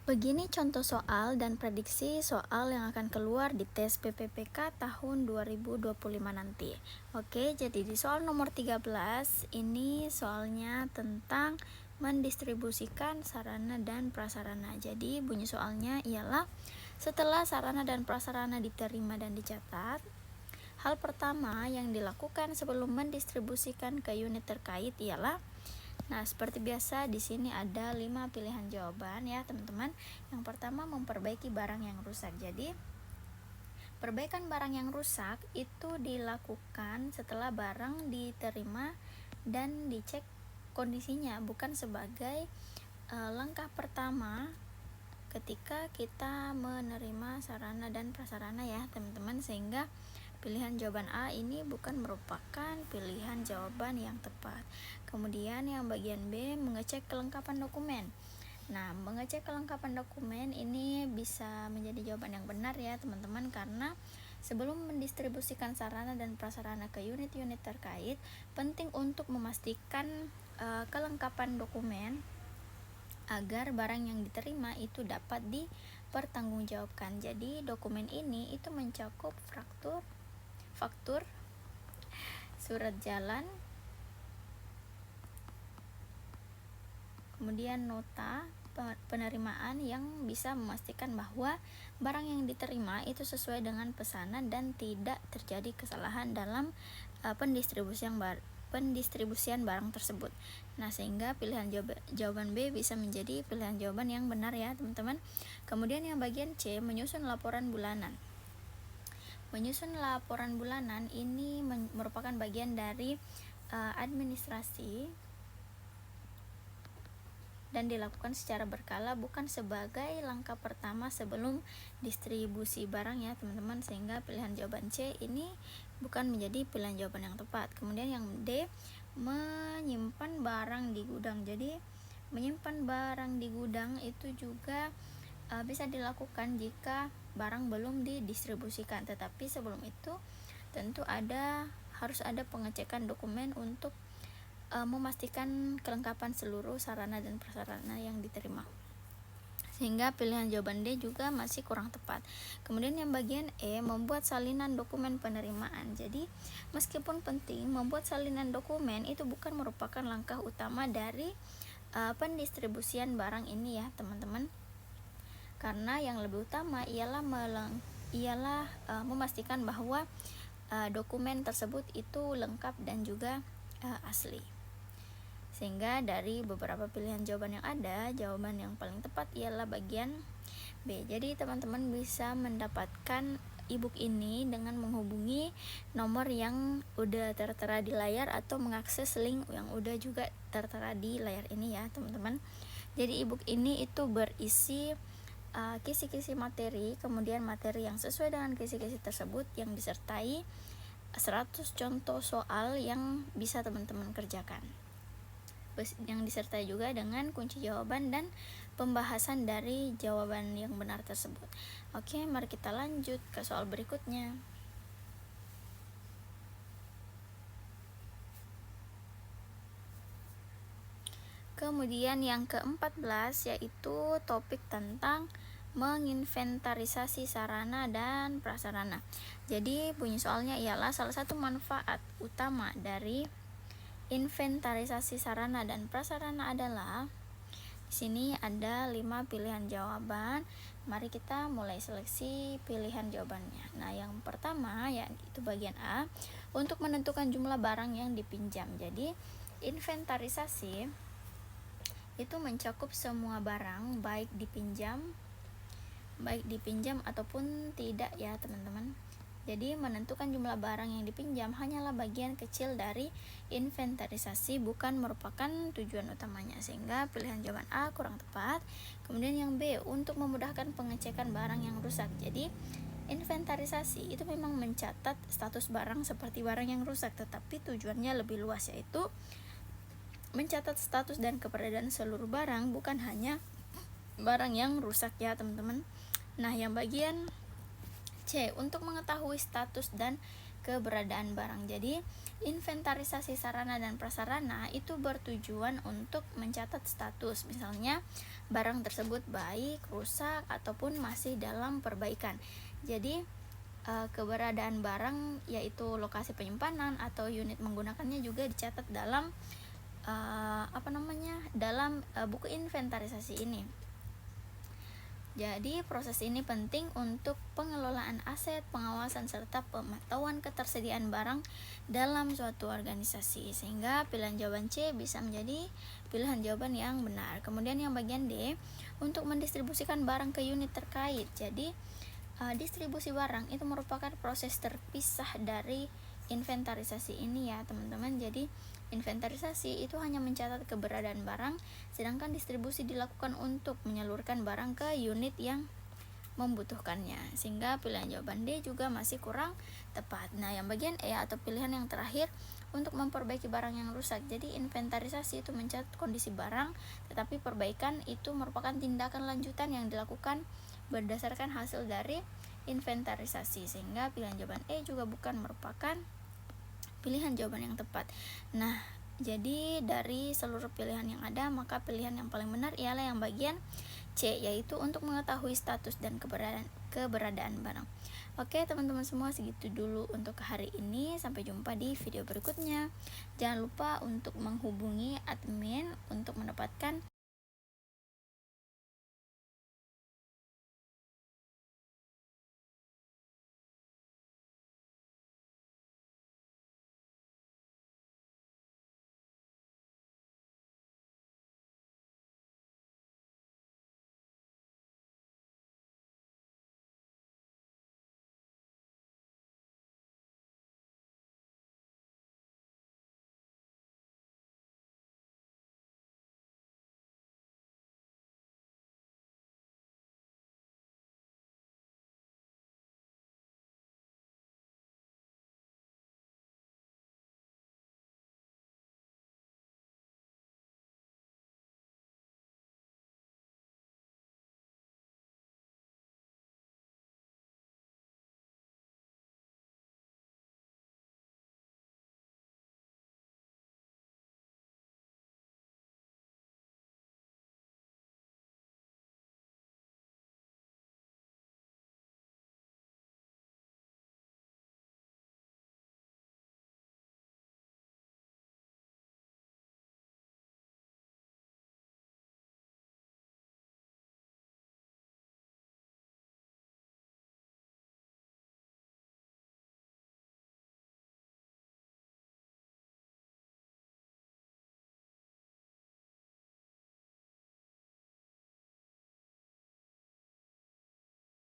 Begini contoh soal dan prediksi soal yang akan keluar di tes PPPK tahun 2025 nanti. Oke, jadi di soal nomor 13 ini soalnya tentang mendistribusikan sarana dan prasarana. Jadi bunyi soalnya ialah setelah sarana dan prasarana diterima dan dicatat, hal pertama yang dilakukan sebelum mendistribusikan ke unit terkait ialah. Nah, seperti biasa di sini ada 5 pilihan jawaban ya, teman-teman. Yang pertama, memperbaiki barang yang rusak. Jadi, perbaikan barang yang rusak itu dilakukan setelah barang diterima dan dicek kondisinya, bukan sebagai langkah pertama ketika kita menerima sarana dan prasarana ya, teman-teman, sehingga pilihan jawaban A ini bukan merupakan pilihan jawaban yang tepat. Kemudian yang bagian B, mengecek kelengkapan dokumen. Nah, mengecek kelengkapan dokumen ini bisa menjadi jawaban yang benar ya, teman-teman, karena sebelum mendistribusikan sarana dan prasarana ke unit-unit terkait, penting untuk memastikan kelengkapan dokumen agar barang yang diterima itu dapat dipertanggungjawabkan. Jadi, dokumen ini itu mencakup faktur, surat jalan, kemudian nota penerimaan yang bisa memastikan bahwa barang yang diterima itu sesuai dengan pesanan dan tidak terjadi kesalahan dalam pendistribusian barang tersebut. Nah, sehingga pilihan jawaban B bisa menjadi pilihan jawaban yang benar ya, teman-teman. Kemudian yang bagian C, menyusun laporan bulanan. Menyusun laporan bulanan ini merupakan bagian dari administrasi dan dilakukan secara berkala, bukan sebagai langkah pertama sebelum distribusi barang ya, teman-teman, sehingga pilihan jawaban C ini bukan menjadi pilihan jawaban yang tepat. Kemudian yang D, menyimpan barang di gudang. Jadi menyimpan barang di gudang itu juga bisa dilakukan jika barang belum didistribusikan, tetapi sebelum itu tentu harus ada pengecekan dokumen untuk memastikan kelengkapan seluruh sarana dan prasarana yang diterima, sehingga pilihan jawaban D juga masih kurang tepat. Kemudian yang bagian E, membuat salinan dokumen penerimaan. Jadi meskipun penting, membuat salinan dokumen itu bukan merupakan langkah utama dari pendistribusian barang ini ya, teman-teman, karena yang lebih utama ialah memastikan bahwa dokumen tersebut itu lengkap dan juga asli. Sehingga dari beberapa pilihan jawaban yang ada, jawaban yang paling tepat ialah bagian B. Jadi teman-teman bisa mendapatkan ebook ini dengan menghubungi nomor yang udah tertera di layar atau mengakses link yang udah juga tertera di layar ini ya, teman-teman. Jadi ebook ini itu berisi kisi-kisi materi, kemudian materi yang sesuai dengan kisi-kisi tersebut yang disertai 100 contoh soal yang bisa teman-teman kerjakan, yang disertai juga dengan kunci jawaban dan pembahasan dari jawaban yang benar tersebut. Oke, mari kita lanjut ke soal berikutnya. Kemudian yang ke-14 yaitu topik tentang menginventarisasi sarana dan prasarana. Jadi bunyi soalnya ialah salah satu manfaat utama dari inventarisasi sarana dan prasarana adalah, di sini ada 5 pilihan jawaban. Mari kita mulai seleksi pilihan jawabannya. Nah, yang pertama yaitu bagian A, untuk menentukan jumlah barang yang dipinjam. Jadi inventarisasi itu mencakup semua barang, baik dipinjam ataupun tidak ya, teman-teman. Jadi menentukan jumlah barang yang dipinjam hanyalah bagian kecil dari inventarisasi, bukan merupakan tujuan utamanya, sehingga pilihan jawaban A kurang tepat. Kemudian yang B, untuk memudahkan pengecekan barang yang rusak. Jadi inventarisasi itu memang mencatat status barang seperti barang yang rusak, tetapi tujuannya lebih luas, yaitu mencatat status dan keberadaan seluruh barang, bukan hanya barang yang rusak ya, teman-teman. Nah, yang bagian C, untuk mengetahui status dan keberadaan barang. Jadi inventarisasi sarana dan prasarana itu bertujuan untuk mencatat status, misalnya barang tersebut baik, rusak, ataupun masih dalam perbaikan. Jadi keberadaan barang yaitu lokasi penyimpanan atau unit menggunakannya juga dicatat dalam dalam buku inventarisasi ini. Jadi proses ini penting untuk pengelolaan aset, pengawasan serta pemantauan ketersediaan barang dalam suatu organisasi, sehingga pilihan jawaban C bisa menjadi pilihan jawaban yang benar. Kemudian yang bagian D, untuk mendistribusikan barang ke unit terkait. Jadi distribusi barang itu merupakan proses terpisah dari inventarisasi ini ya teman-teman. Jadi inventarisasi itu hanya mencatat keberadaan barang, sedangkan distribusi dilakukan untuk menyalurkan barang ke unit yang membutuhkannya, sehingga pilihan jawaban D juga masih kurang tepat. Nah, yang bagian E atau pilihan yang terakhir, untuk memperbaiki barang yang rusak. Jadi inventarisasi itu mencatat kondisi barang, tetapi perbaikan itu merupakan tindakan lanjutan yang dilakukan berdasarkan hasil dari inventarisasi, sehingga pilihan jawaban E juga bukan merupakan pilihan jawaban yang tepat. Nah, jadi dari seluruh pilihan yang ada, maka pilihan yang paling benar ialah yang bagian C, yaitu untuk mengetahui status dan keberadaan barang. Oke teman-teman semua, segitu dulu untuk hari ini. Sampai jumpa di video berikutnya. Jangan lupa untuk menghubungi admin untuk mendapatkan